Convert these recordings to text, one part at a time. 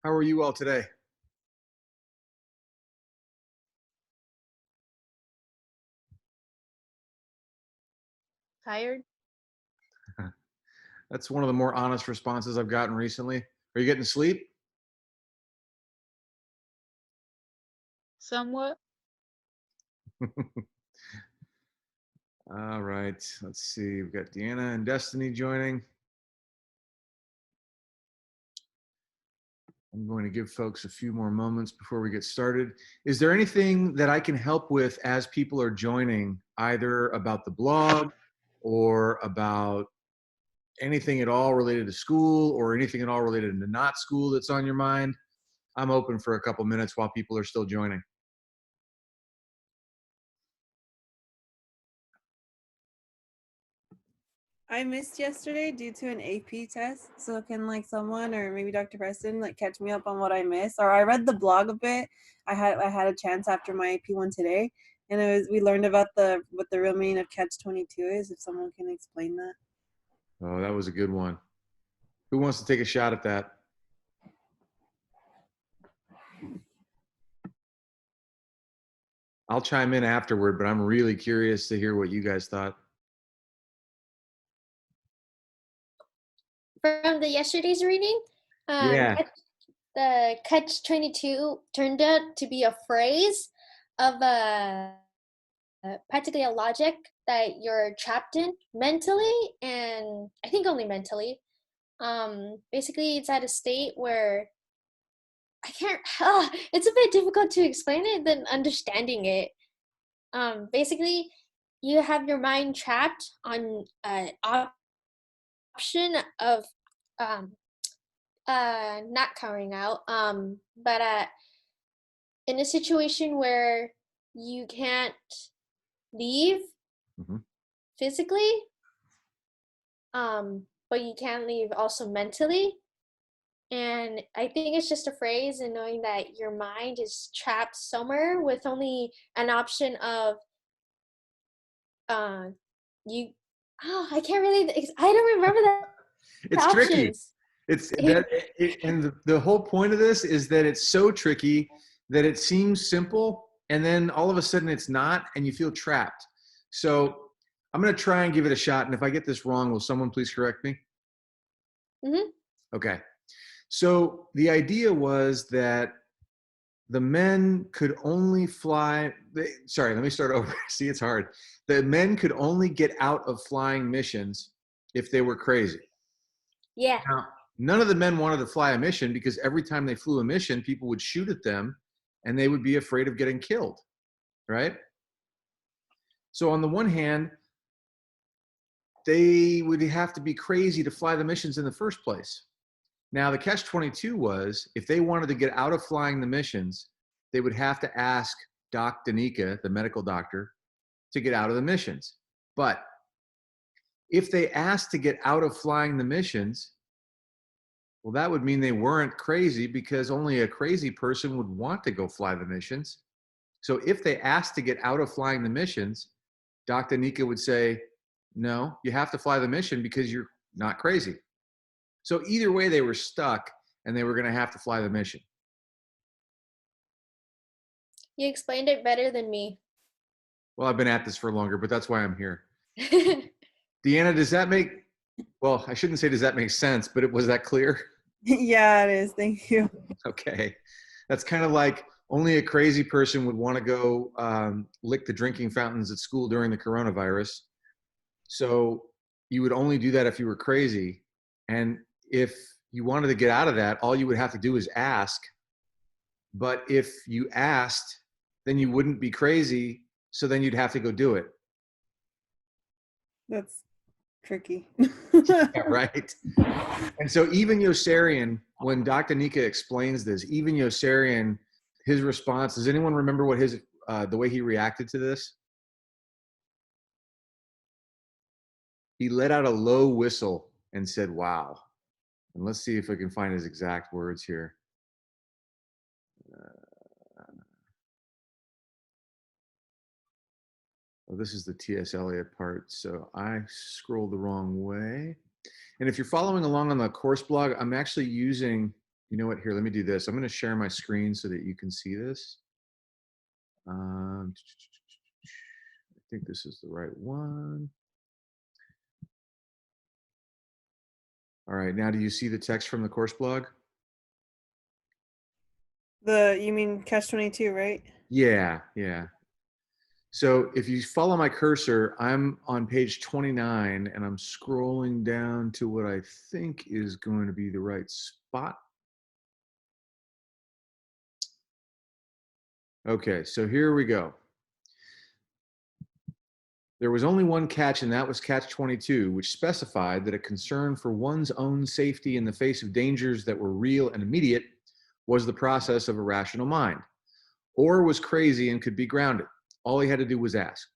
How are you all today? Tired? That's one of the more honest responses I've gotten recently. Are you getting sleep? Somewhat? All right. Let's see. We've got Deanna and Destiny joining. I'm going to give folks a few more moments before we get started. Is there anything that I can help with as people are joining, either about the blog or about anything at all related to school or anything at all related to not school that's on your mind? I'm open for a couple minutes while people are still joining. I missed yesterday due to an AP test. So can someone or maybe Dr. Preston catch me up on what I missed? Or I read the blog a bit. I had a chance after my AP one today, and we learned about what the real meaning of catch-22 is. If someone can explain that. Oh, that was a good one. Who wants to take a shot at that? I'll chime in afterward, but I'm really curious to hear what you guys thought. From the yesterday's reading, Yeah. the catch-22 turned out to be a phrase of practically a logic that you're trapped in mentally, and I think only mentally. Basically, it's at a state where I can't. It's a bit difficult to explain it than understanding it. Basically, you have your mind trapped on an option of um, not coming out, but in a situation where you can't leave Mhm. physically, but you can leave also mentally. And I think it's just a phrase, and knowing that your mind is trapped somewhere with only an option of uh you I can't really I don't remember the It's tricky. options. It's that, and the whole point of this is that it's so tricky that it seems simple, and then all of a sudden it's not, and you feel trapped. So I'm going to try and give it a shot, and if I get this wrong, will someone please correct me? Mhm. Okay. So the idea was that the men could only fly. Sorry, let me start over. See, it's hard. The men could only get out of flying missions if they were crazy. Yeah. Now, none of the men wanted to fly a mission because every time they flew a mission, people would shoot at them and they would be afraid of getting killed, right? So on the one hand, they would have to be crazy to fly the missions in the first place. Now, the catch-22 was if they wanted to get out of flying the missions, they would have to ask Doc Danica, the medical doctor, to get out of the missions. But if they asked to get out of flying the missions, well, that would mean they weren't crazy because only a crazy person would want to go fly the missions. So if they asked to get out of flying the missions, Dr. Nika would say, no, you have to fly the mission because you're not crazy. So either way, they were stuck and they were going to have to fly the mission. You explained it better than me. Well, I've been at this for longer, but that's why I'm here. Deanna, does that make, well, I shouldn't say does that make sense, but was that clear? Yeah, it is. Thank you. Okay. That's kind of like only a crazy person would want to go lick the drinking fountains at school during the coronavirus. So you would only do that if you were crazy. And if you wanted to get out of that, all you would have to do is ask. But if you asked, then you wouldn't be crazy. So then you'd have to go do it. That's tricky. Yeah, right. And so even Yossarian, when Dr. Nika explains this, even Yossarian, his response, does anyone remember what his, the way he reacted to this? He let out a low whistle and said, wow. And let's see if I can find his exact words here. Oh, this is the T.S. Eliot part. So I scrolled the wrong way. And if you're following along on the course blog, I'm actually using You know what? Here, let me do this. I'm going to share my screen so that you can see this. I think this is the right one. All right. Now, do you see the text from the course blog? You mean Catch 22, right? Yeah. So if you follow my cursor, I'm on page 29 and I'm scrolling down to what I think is going to be the right spot. Okay, so here we go. There was only one catch, and that was catch 22, which specified that a concern for one's own safety in the face of dangers that were real and immediate was the process of a rational mind, or was crazy and could be grounded. All he had to do was ask.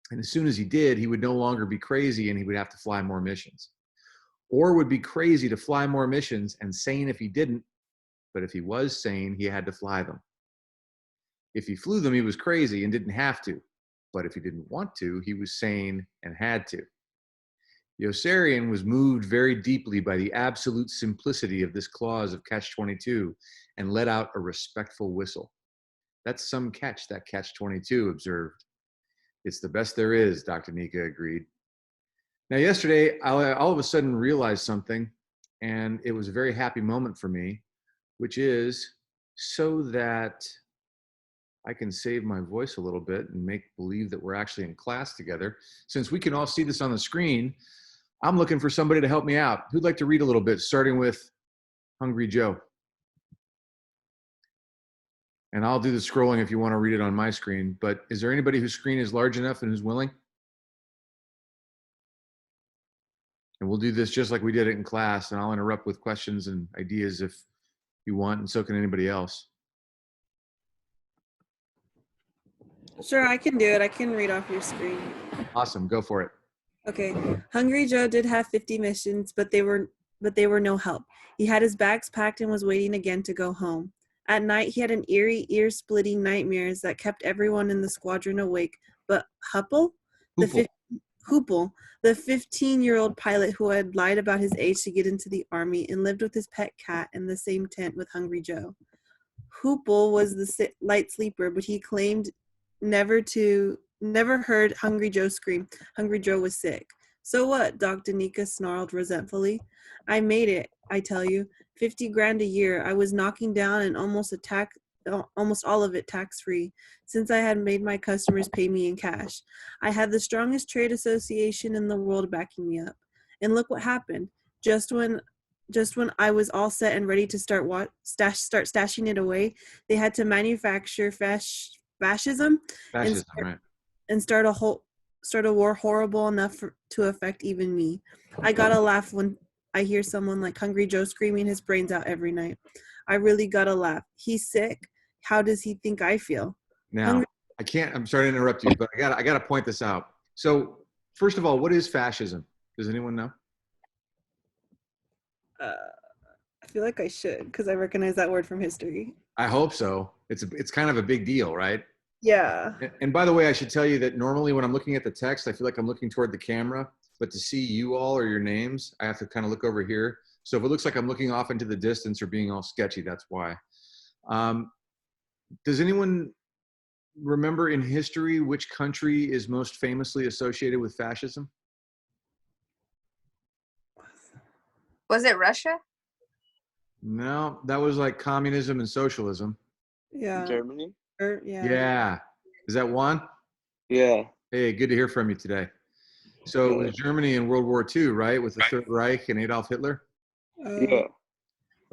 And as soon as he did, he would no longer be crazy and he would have to fly more missions. Or would be crazy to fly more missions and sane if he didn't, but if he was sane, he had to fly them. If he flew them, he was crazy and didn't have to. But if he didn't want to, he was sane and had to. Yossarian was moved very deeply by the absolute simplicity of this clause of catch 22 and let out a respectful whistle. That's some catch, that catch 22 observed. It's the best there is, Dr. Nika agreed. Now, yesterday, I all of a sudden realized something, and it was a very happy moment for me, which is so that I can save my voice a little bit and make believe that we're actually in class together. Since we can all see this on the screen, I'm looking for somebody to help me out. Who'd like to read a little bit, starting with Hungry Joe? And I'll do the scrolling if you want to read it on my screen, but is there anybody whose screen is large enough and who's willing? And we'll do this just like we did it in class, and I'll interrupt with questions and ideas if you want, and so can anybody else. Sure, I can do it. I can read off your screen. Awesome, go for it. Okay. Hungry Joe did have 50 missions, but they were no help. He had his bags packed and was waiting again to go home. At night, he had an eerie, ear-splitting nightmares that kept everyone in the squadron awake. But Hoople, the 15-year-old pilot who had lied about his age to get into the army and lived with his pet cat in the same tent with Hungry Joe. Hoople was the light sleeper, but he claimed never heard Hungry Joe scream. Hungry Joe was sick. So what? Dr. Nika snarled resentfully. I made it, I tell you. 50 grand a year. I was knocking down and almost all of it tax-free, since I had made my customers pay me in cash. I had the strongest trade association in the world backing me up. And look what happened. Just when I was all set and ready to start stashing it away, they had to manufacture fascism Right. and start a war horrible enough to affect even me. I gotta laugh when I hear someone like Hungry Joe screaming his brains out every night. I really gotta laugh. He's sick. How does he think I feel? Now, I'm sorry to interrupt you, but I gotta point this out. So, first of all, what is fascism? Does anyone know? I feel like I should, because I recognize that word from history. I hope so. It's kind of a big deal, right? Yeah. And by the way, I should tell you that normally when I'm looking at the text, I feel like I'm looking toward the camera, but to see you all or your names, I have to kind of look over here. So if it looks like I'm looking off into the distance or being all sketchy, that's why. Does anyone remember in history which country is most famously associated with fascism? Was it Russia? No, that was like communism and socialism. Yeah. Germany? Yeah. Is that one? Yeah. Hey, good to hear from you today. So it was Germany in World War II, right? With the Third Reich and Adolf Hitler? Yeah.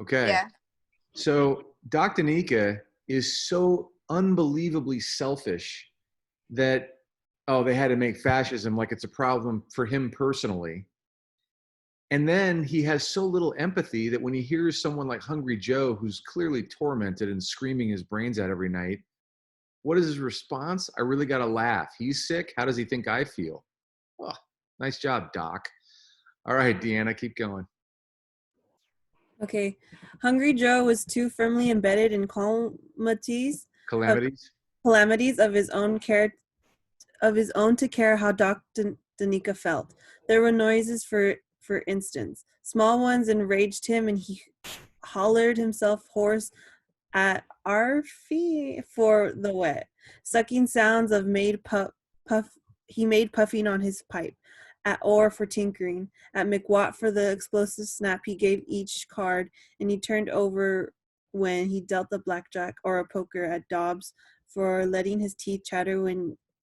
Okay. Yeah. So Dr. Nika is so unbelievably selfish that, they had to make fascism like it's a problem for him personally. And then he has so little empathy that when he hears someone like Hungry Joe, who's clearly tormented and screaming his brains out every night, what is his response? I really got to laugh. He's sick. How does he think I feel? Oh, nice job, Doc. All right, Deanna, keep going. Okay. Hungry Joe was too firmly embedded in calamities of his own to care how Dr. Danica felt. There were noises, for instance. Small ones enraged him, and hollered himself hoarse at our feet for the wet. Sucking sounds of he made puffing on his pipe. At Orr for tinkering. At McWatt for the explosive snap he gave each card, and he turned over when he dealt the blackjack or a poker at Dobbs for letting his teeth chatter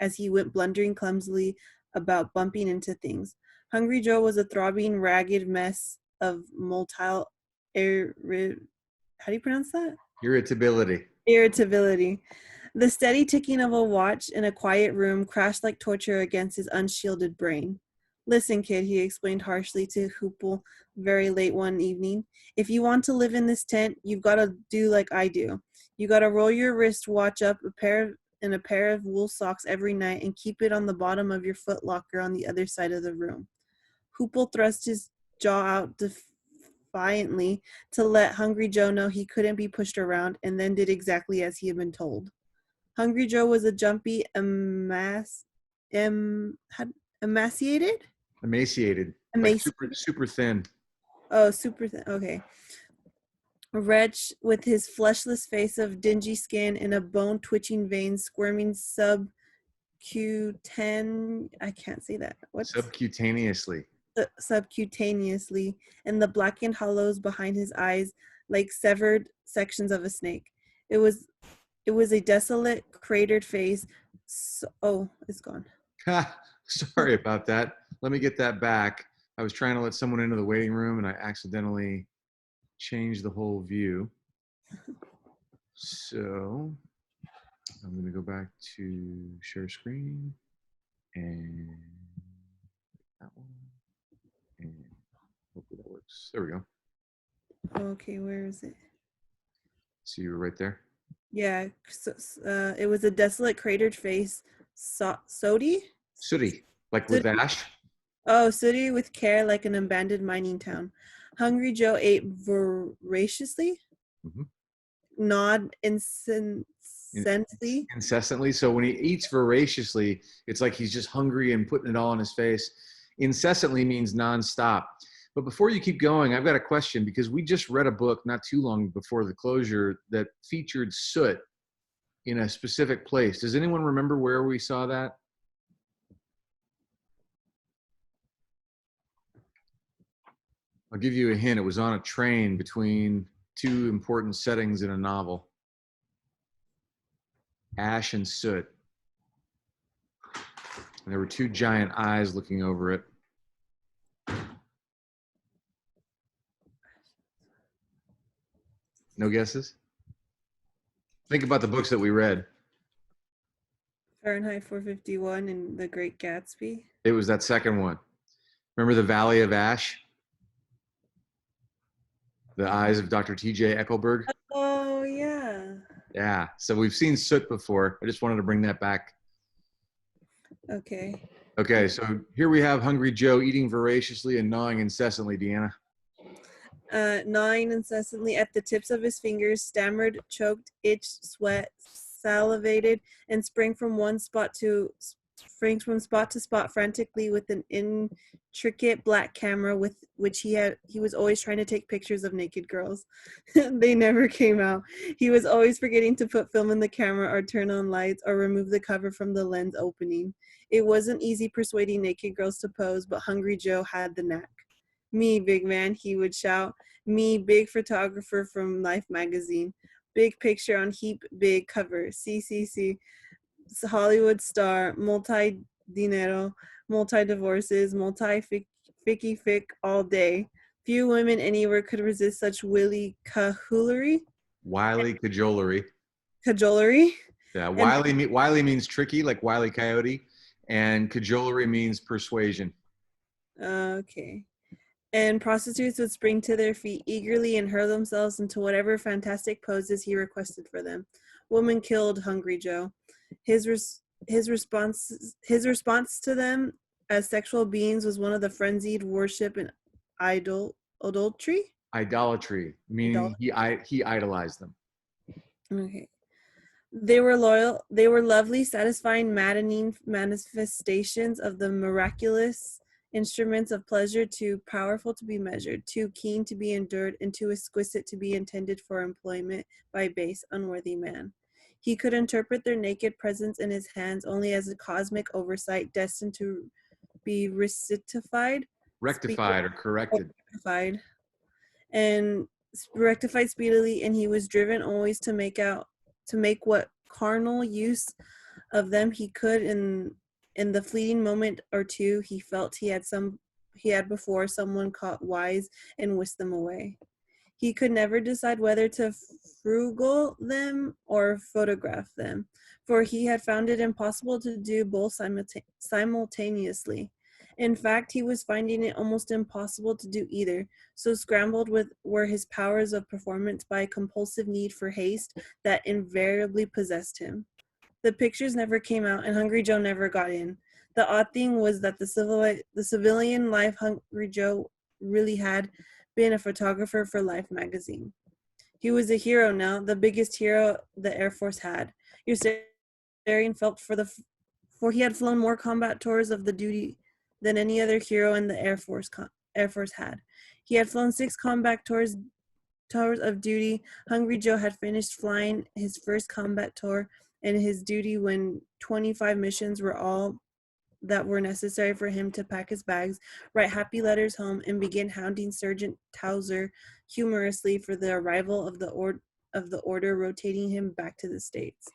as he went blundering clumsily about bumping into things. Hungry Joe was a throbbing, ragged mess of motile how do you pronounce that? Irritability. The steady ticking of a watch in a quiet room crashed like torture against his unshielded brain. Listen, kid, he explained harshly to Hoople very late one evening. If you want to live in this tent, you've got to do like I do. You got to roll your wrist watch up in a pair of wool socks every night and keep it on the bottom of your foot locker on the other side of the room. Hoople thrust his jaw out defiantly to let Hungry Joe know he couldn't be pushed around, and then did exactly as he had been told. Hungry Joe was a jumpy, emaciated? Like super thin. Oh, super thin. Okay. A wretch with his fleshless face of dingy skin and a bone-twitching veins squirming I can't say that. What's Subcutaneously. Subcutaneously, and the blackened hollows behind his eyes like severed sections of a snake. It was a desolate, cratered face. It's gone. Sorry about that. Let me get that back. I was trying to let someone into the waiting room and I accidentally changed the whole view. So I'm going to go back to share screen and that one. And hopefully that works. There we go. Okay, where is it? So you were right there? Yeah, it was a desolate, cratered face. Sooty, like with ash. Oh, sooty with care like an abandoned mining town. Hungry Joe ate voraciously, gnawed incessantly. So when he eats voraciously, it's like he's just hungry and putting it all in his face. Incessantly means nonstop. But before you keep going, I've got a question, because we just read a book not too long before the closure that featured soot in a specific place. Does anyone remember where we saw that? I'll give you a hint. It was on a train between two important settings in a novel. Ash and soot. And there were two giant eyes looking over it. No guesses? Think about the books that we read. Fahrenheit 451 and The Great Gatsby. It was that second one. Remember The Valley of Ash? The Eyes of Dr. T.J. Eckelberg? Oh, yeah. Yeah, so we've seen soot before. I just wanted to bring that back. Okay. Okay, so here we have Hungry Joe eating voraciously and gnawing incessantly, Deanna. Gnawing incessantly at the tips of his fingers, stammered, choked, itched, sweat, salivated, and sprang from spot to spot frantically with an intricate black camera with which he was always trying to take pictures of naked girls. They never came out. He was always forgetting to put film in the camera or turn on lights or remove the cover from the lens opening. It wasn't easy persuading naked girls to pose, but Hungry Joe had the knack. Me, big man, he would shout. Me, big photographer from Life magazine. Big picture on heap big cover. CCC. Hollywood star. Multi-dinero. Multi-divorces. Multi-ficky-fick all day. Few women anywhere could resist such wily cajolery. Wily cajolery. Cajolery? Yeah, wily means tricky, like Wile E. Coyote. And cajolery means persuasion. Okay. And prostitutes would spring to their feet eagerly and hurl themselves into whatever fantastic poses he requested for them. Woman killed Hungry Joe. His response to them as sexual beings was one of the frenzied worship and idolatry. Idolatry, meaning he idolized them. Okay. They were loyal. They were lovely, satisfying, maddening manifestations of the miraculous instruments of pleasure too powerful to be measured, too keen to be endured, and too exquisite to be intended for employment by base, unworthy man. He could interpret their naked presence in his hands only as a cosmic oversight destined to be Rectified or corrected. rectified, and rectified speedily, and he was driven always to make what carnal use of them he could in the fleeting moment or two he felt he had before someone caught wise and whisked them away. He could never decide whether to frugal them or photograph them, for he had found it impossible to do both simultaneously. In fact, he was finding it almost impossible to do either, so scrambled were his powers of performance by a compulsive need for haste that invariably possessed him. The pictures never came out, and Hungry Joe never got in. The odd thing was that the civilian life Hungry Joe really had been a photographer for Life magazine. He was a hero now, the biggest hero the Air Force had. Yossarian felt for he had flown more combat tours of the duty than any other hero in the Air Force had. He had flown 6 combat tours of duty. Hungry Joe had finished flying his first combat tour and his duty when 25 missions were all that were necessary for him to pack his bags, write happy letters home, and begin hounding Sergeant Towser humorously for the arrival of the order rotating him back to the States.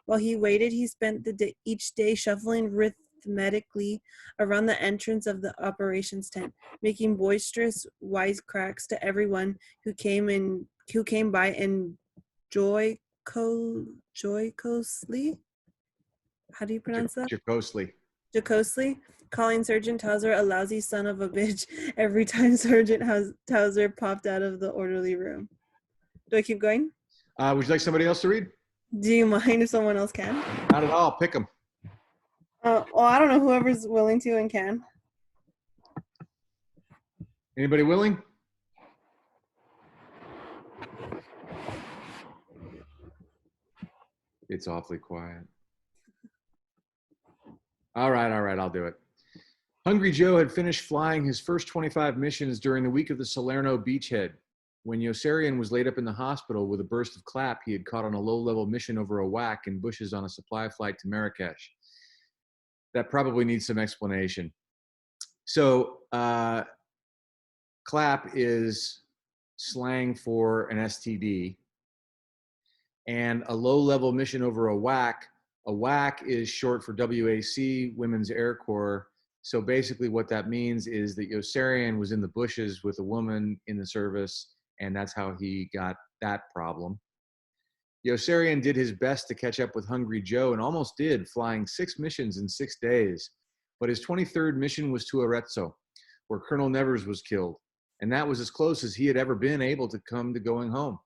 While he waited, he spent each day shuffling rhythmically around the entrance of the operations tent, making boisterous wisecracks to everyone who came by, and joyously, how do you pronounce that? Jocosely, calling Sergeant Towser a lousy son of a bitch every time Sergeant Towser popped out of the orderly room. Do I keep going? Would you like somebody else to read? Do you mind if someone else can? Not at all. Pick them. Well, I don't know. Whoever's willing to and can. Anybody willing? It's awfully quiet. All right, I'll do it. Hungry Joe had finished flying his first 25 missions during the week of the Salerno beachhead. When Yossarian was laid up in the hospital with a burst of clap he had caught on a low-level mission over a whack in bushes on a supply flight to Marrakesh. That probably needs some explanation. So, clap is slang for an STD, and a low-level mission over a whack. A WAC is short for WAC, Women's Air Corps. So basically what that means is that Yossarian was in the bushes with a woman in the service, and that's how he got that problem. Yossarian did his best to catch up with Hungry Joe and almost did, flying 6 missions in 6 days. But his 23rd mission was to Arezzo, where Colonel Nevers was killed. And that was as close as he had ever been able to come to going home.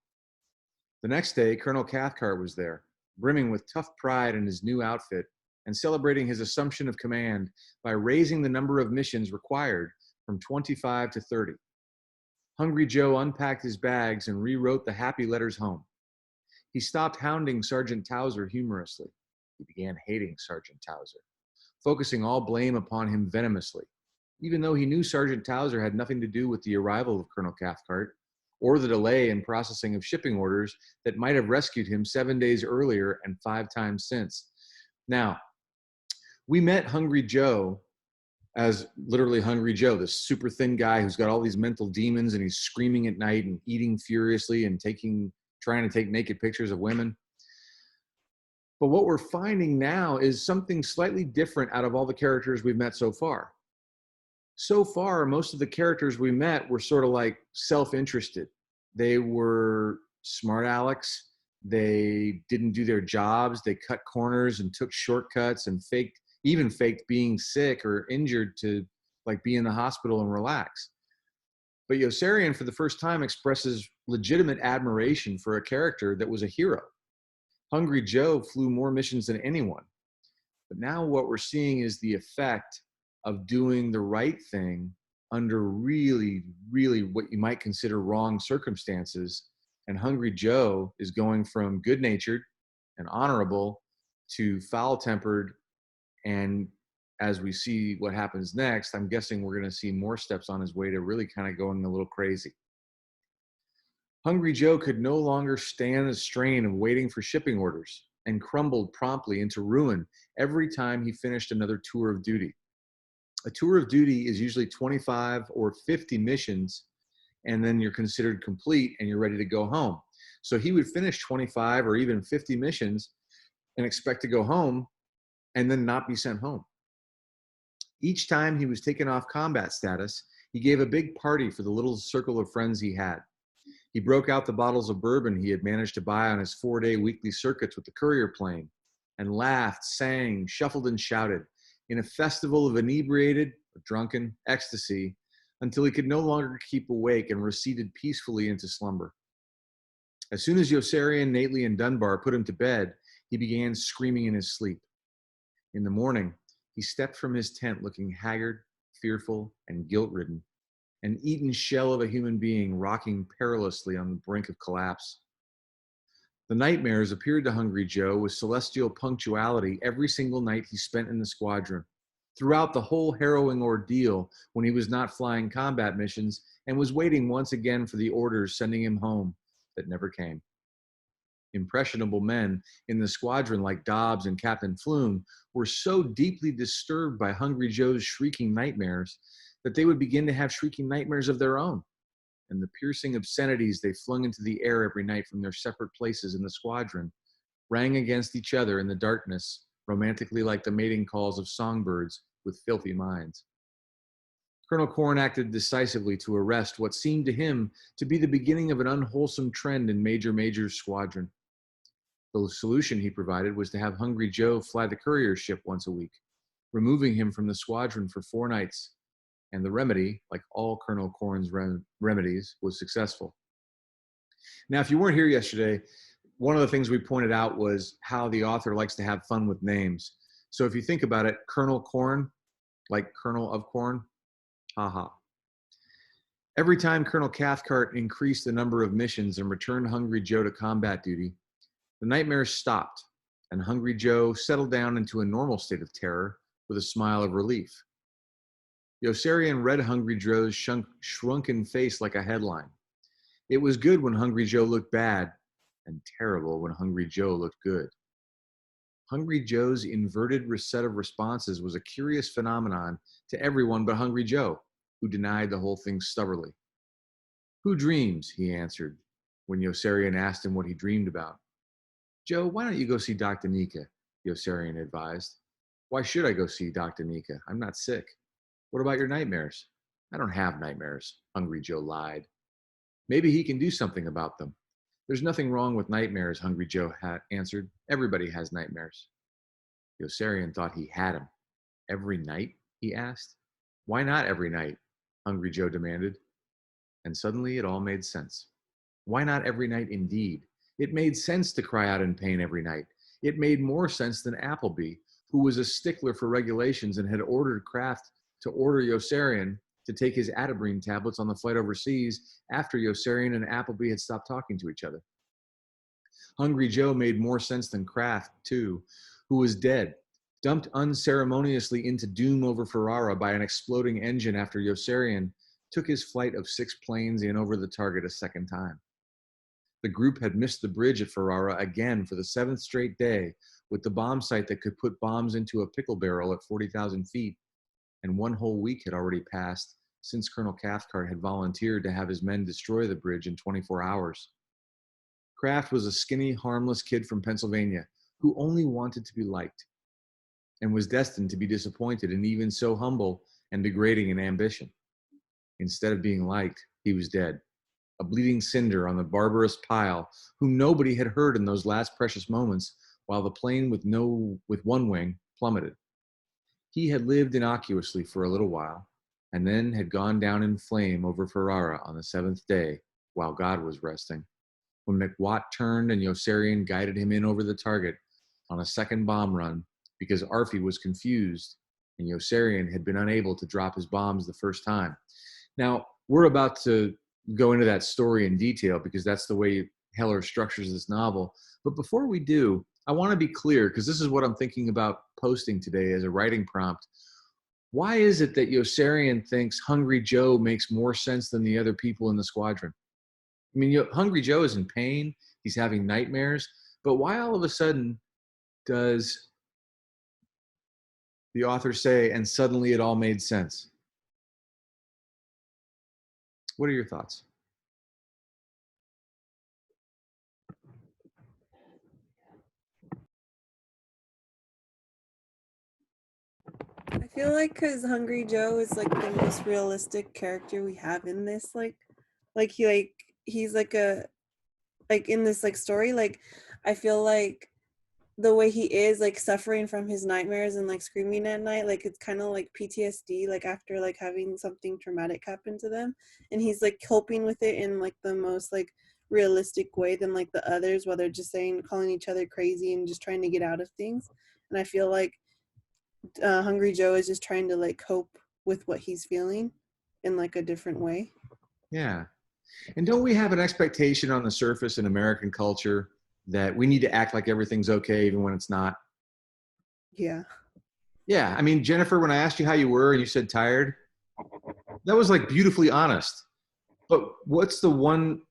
The next day, Colonel Cathcart was there, brimming with tough pride in his new outfit and celebrating his assumption of command by raising the number of missions required from 25 to 30. Hungry Joe unpacked his bags and rewrote the happy letters home. He stopped hounding Sergeant Towser humorously. He began hating Sergeant Towser, focusing all blame upon him venomously, even though he knew Sergeant Towser had nothing to do with the arrival of Colonel Cathcart or the delay in processing of shipping orders that might have rescued him 7 days earlier and 5 times since. Now, we met Hungry Joe as literally Hungry Joe, this super thin guy who's got all these mental demons and he's screaming at night and eating furiously and trying to take naked pictures of women. But what we're finding now is something slightly different out of all the characters we've met so far. So far, most of the characters we met were sort of like self-interested. They were smart alecks. They didn't do their jobs. They cut corners and took shortcuts and even faked being sick or injured to like be in the hospital and relax. But Yossarian, for the first time, expresses legitimate admiration for a character that was a hero. Hungry Joe flew more missions than anyone. But now what we're seeing is the effect of doing the right thing under really, really what you might consider wrong circumstances. And Hungry Joe is going from good-natured and honorable to foul-tempered and as we see what happens next, I'm guessing we're going to see more steps on his way to really kind of going a little crazy. Hungry Joe could no longer stand the strain of waiting for shipping orders and crumbled promptly into ruin every time he finished another tour of duty. A tour of duty is usually 25 or 50 missions, and then you're considered complete and you're ready to go home. So he would finish 25 or even 50 missions and expect to go home and then not be sent home. Each time he was taken off combat status, he gave a big party for the little circle of friends he had. He broke out the bottles of bourbon he had managed to buy on his 4-day weekly circuits with the courier plane and laughed, sang, shuffled, and shouted in a festival of inebriated or drunken ecstasy until he could no longer keep awake and receded peacefully into slumber. As soon as Yossarian, Nately, and Dunbar put him to bed, he began screaming in his sleep. In the morning, he stepped from his tent looking haggard, fearful, and guilt-ridden, an eaten shell of a human being rocking perilously on the brink of collapse. The nightmares appeared to Hungry Joe with celestial punctuality every single night he spent in the squadron, throughout the whole harrowing ordeal when he was not flying combat missions and was waiting once again for the orders sending him home that never came. Impressionable men in the squadron like Dobbs and Captain Flume were so deeply disturbed by Hungry Joe's shrieking nightmares that they would begin to have shrieking nightmares of their own, and the piercing obscenities they flung into the air every night from their separate places in the squadron rang against each other in the darkness, romantically like the mating calls of songbirds with filthy minds. Colonel Corn acted decisively to arrest what seemed to him to be the beginning of an unwholesome trend in Major Major's squadron. The solution he provided was to have Hungry Joe fly the courier ship once a week, removing him from the squadron for 4 nights, and the remedy, like all Colonel Corn's remedies, was successful. Now, if you weren't here yesterday, one of the things we pointed out was how the author likes to have fun with names. So if you think about it, Colonel Corn, like Colonel of Corn, haha. Every time Colonel Cathcart increased the number of missions and returned Hungry Joe to combat duty, the nightmares stopped, and Hungry Joe settled down into a normal state of terror with a smile of relief. Yossarian read Hungry Joe's shrunken face like a headline. It was good when Hungry Joe looked bad, and terrible when Hungry Joe looked good. Hungry Joe's inverted set of responses was a curious phenomenon to everyone but Hungry Joe, who denied the whole thing stubbornly. Who dreams, he answered, when Yossarian asked him what he dreamed about. Joe, why don't you go see Dr. Nika? Yossarian advised. Why should I go see Dr. Nika? I'm not sick. What about your nightmares? I don't have nightmares, Hungry Joe lied. Maybe he can do something about them. There's nothing wrong with nightmares, Hungry Joe answered. Everybody has nightmares. Yossarian thought he had them. Every night? He asked. Why not every night? Hungry Joe demanded. And suddenly it all made sense. Why not every night indeed? It made sense to cry out in pain every night. It made more sense than Appleby, who was a stickler for regulations and had ordered Kraft to order Yossarian to take his Atabrine tablets on the flight overseas after Yossarian and Appleby had stopped talking to each other. Hungry Joe made more sense than Kraft, too, who was dead, dumped unceremoniously into doom over Ferrara by an exploding engine after Yossarian took his flight of 6 planes in over the target a second time. The group had missed the bridge at Ferrara again for the 7th straight day with the bomb sight that could put bombs into a pickle barrel at 40,000 feet, and 1 whole week had already passed since Colonel Cathcart had volunteered to have his men destroy the bridge in 24 hours. Kraft was a skinny, harmless kid from Pennsylvania who only wanted to be liked and was destined to be disappointed in even so humble and degrading an ambition. Instead of being liked, he was dead, a bleeding cinder on the barbarous pile whom nobody had heard in those last precious moments while the plane with 1 wing plummeted. He had lived innocuously for a little while and then had gone down in flame over Ferrara on the 7th day while God was resting, when McWatt turned and Yossarian guided him in over the target on a second bomb run because Arfie was confused and Yossarian had been unable to drop his bombs the first time. Now, we're about to go into that story in detail because that's the way Heller structures this novel. But before we do, I want to be clear, because this is what I'm thinking about posting today as a writing prompt. Why is it that Yossarian thinks Hungry Joe makes more sense than the other people in the squadron? I mean, Hungry Joe is in pain. He's having nightmares. But why all of a sudden does the author say, and suddenly it all made sense? What are your thoughts? I feel like because Hungry Joe is like the most realistic character we have in this, he's like a like in this like story, like I feel like the way he is like suffering from his nightmares and like screaming at night, like it's kind of like PTSD, like after like having something traumatic happen to them, and he's like coping with it in like the most like realistic way than like the others, while they're just calling each other crazy and just trying to get out of things. And I feel like Hungry Joe is just trying to like cope with what he's feeling in like a different way. Yeah. And don't we have an expectation on the surface in American culture that we need to act like everything's okay even when it's not? Yeah. Yeah. I mean, Jennifer, when I asked you how you were and you said tired, that was like beautifully honest. But what's the one,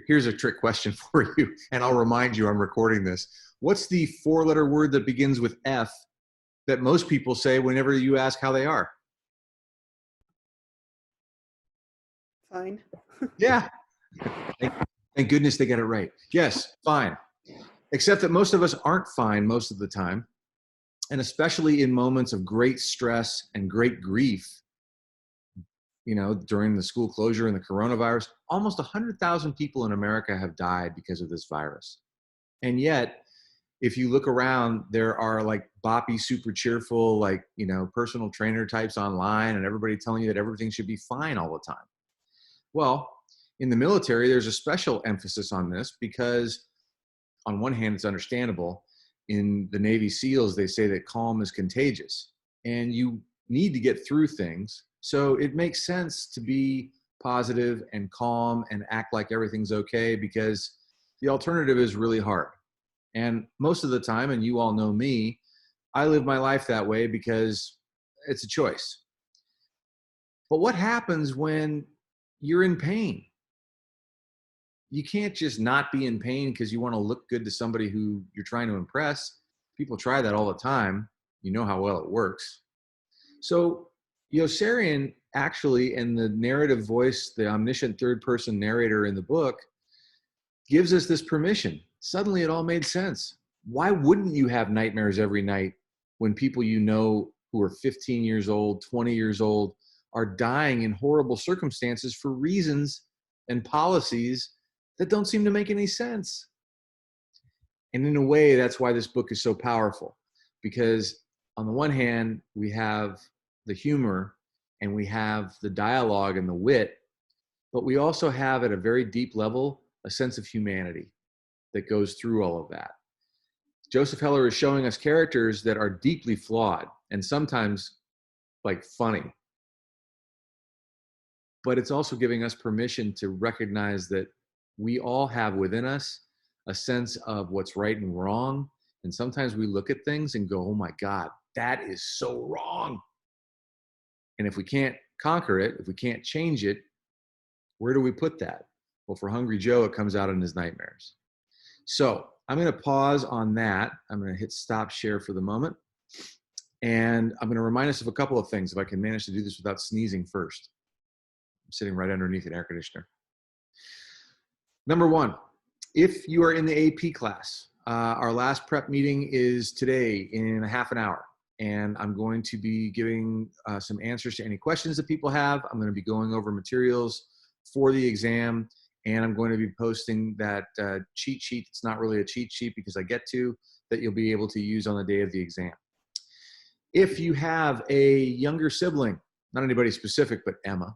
here's a trick question for you, and I'll remind you I'm recording this. What's the 4-letter word that begins with F that most people say whenever you ask how they are? Fine. Yeah. Thank goodness they got it right. Yes, fine. Except that most of us aren't fine most of the time. And especially in moments of great stress and great grief, you know, during the school closure and the coronavirus, almost 100,000 people in America have died because of this virus. And yet, if you look around, there are like boppy, super cheerful, like, you know, personal trainer types online and everybody telling you that everything should be fine all the time. Well, in the military, there's a special emphasis on this because on one hand, it's understandable. In the Navy SEALs, they say that calm is contagious and you need to get through things. So it makes sense to be positive and calm and act like everything's okay, because the alternative is really hard. And most of the time, and you all know me, I live my life that way because it's a choice. But what happens when you're in pain? You can't just not be in pain because you want to look good to somebody who you're trying to impress. People try that all the time. You know how well it works. So Yossarian actually, in the narrative voice, the omniscient third person narrator in the book, gives us this permission. Suddenly it all made sense. Why wouldn't you have nightmares every night when people you know who are 15 years old, 20 years old, are dying in horrible circumstances for reasons and policies that don't seem to make any sense? And in a way, that's why this book is so powerful, because on the one hand, we have the humor and we have the dialogue and the wit, but we also have at a very deep level a sense of humanity that goes through all of that. Joseph Heller is showing us characters that are deeply flawed and sometimes like funny, but it's also giving us permission to recognize that we all have within us a sense of what's right and wrong. And sometimes we look at things and go, oh my God, that is so wrong. And if we can't conquer it, if we can't change it, where do we put that? Well, for Hungry Joe, it comes out in his nightmares. So I'm going to pause on that. I'm going to hit stop share for the moment. And I'm going to remind us of a couple of things, if I can manage to do this without sneezing first. I'm sitting right underneath an air conditioner. Number one, if you are in the AP class, our last prep meeting is today in a half an hour. And I'm going to be giving some answers to any questions that people have. I'm going to be going over materials for the exam. And I'm going to be posting that cheat sheet. It's not really a cheat sheet because I get to, that you'll be able to use on the day of the exam. If you have a younger sibling, not anybody specific, but Emma,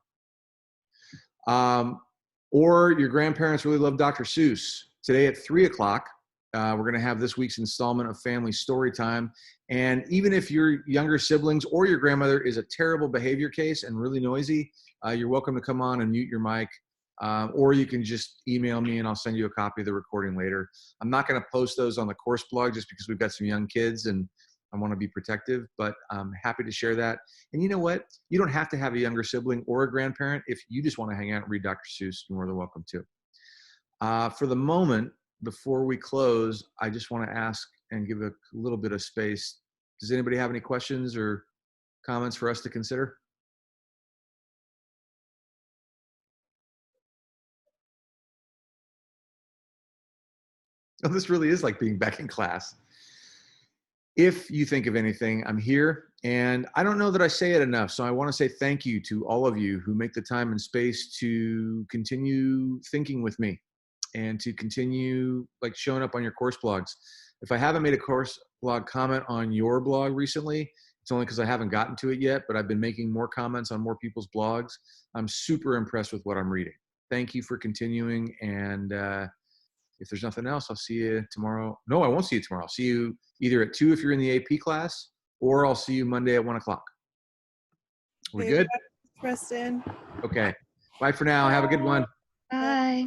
or your grandparents really love Dr. Seuss, today at 3 o'clock, we're going to have this week's installment of Family Storytime. And even if your younger siblings or your grandmother is a terrible behavior case and really noisy, you're welcome to come on and mute your mic. Or you can just email me and I'll send you a copy of the recording later. I'm not going to post those on the course blog just because we've got some young kids and I want to be protective, but I'm happy to share that. And you know what? You don't have to have a younger sibling or a grandparent. If you just want to hang out and read Dr. Seuss, you're more than welcome to. For the moment, before we close, I just want to ask and give a little bit of space. Does anybody have any questions or comments for us to consider? Oh, this really is like being back in class. If you think of anything, I'm here. And I don't know that I say it enough. So I want to say thank you to all of you who make the time and space to continue thinking with me and to continue like showing up on your course blogs. If I haven't made a course blog comment on your blog recently, it's only because I haven't gotten to it yet, but I've been making more comments on more people's blogs. I'm super impressed with what I'm reading. Thank you for continuing. And if there's nothing else, I'll see you tomorrow. No, I won't see you tomorrow. I'll see you either at 2 if you're in the AP class, or I'll see you Monday at 1 o'clock. We Okay, good? bye, Preston. Okay. Bye for now. Have a good one. Bye.